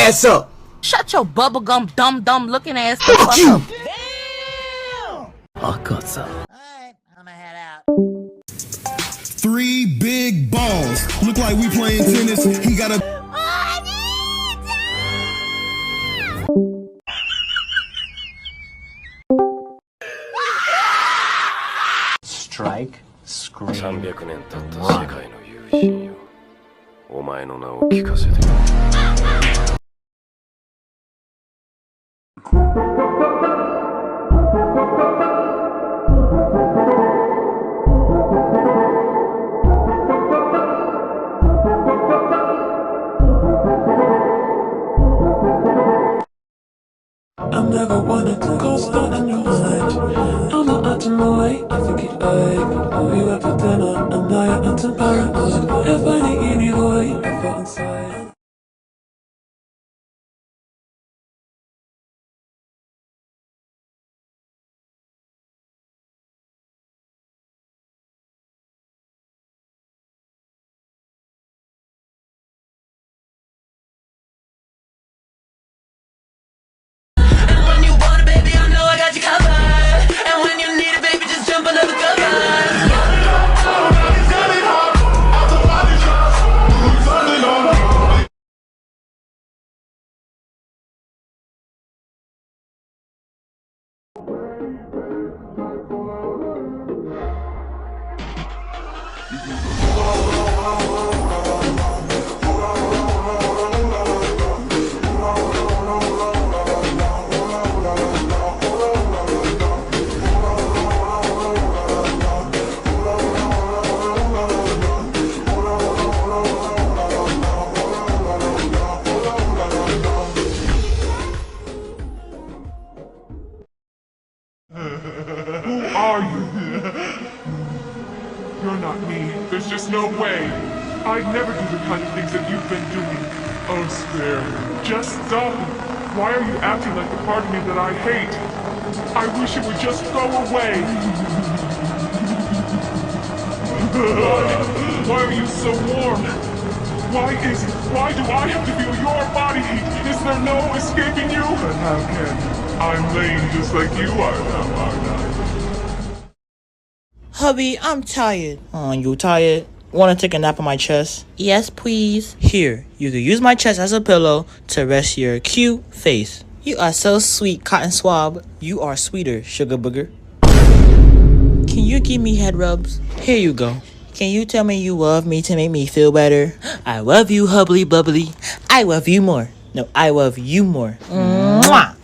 ass up. Shut your bubblegum dumb looking ass the Fuck you. up. Alright, I'ma head out. 3 big balls. Look like we playing tennis. He got a. Strike, scream, 300年経った世界の友人よ、お前の名を聞かせてくれ。I never wanted to go stuck in your mind. I'm not acting my way, I think you'd like. We went for dinner and now you're acting paranoid. If I need you either way, I felt inside. Who are you? You're not me. There's just no way. I'd never do the kind of things that you've been doing. Oh, Spare, just stop. Why are you acting like the part of me that I hate? I wish it would just go away. Why are you so warm? Why do I have to feel your body heat? Is there no escaping you? But how can I'm lame just like you are now, aren't I? Hubby, I'm tired. Oh, you tired? Want to take a nap on my chest? Yes, please. Here, you can use my chest as a pillow to rest your cute face. You are so sweet, cotton swab. You are sweeter, sugar booger. Can you give me head rubs? Here you go. Can you tell me you love me to make me feel better? I love you, hubbly bubbly. I love you more. No, I love you more. Mwah!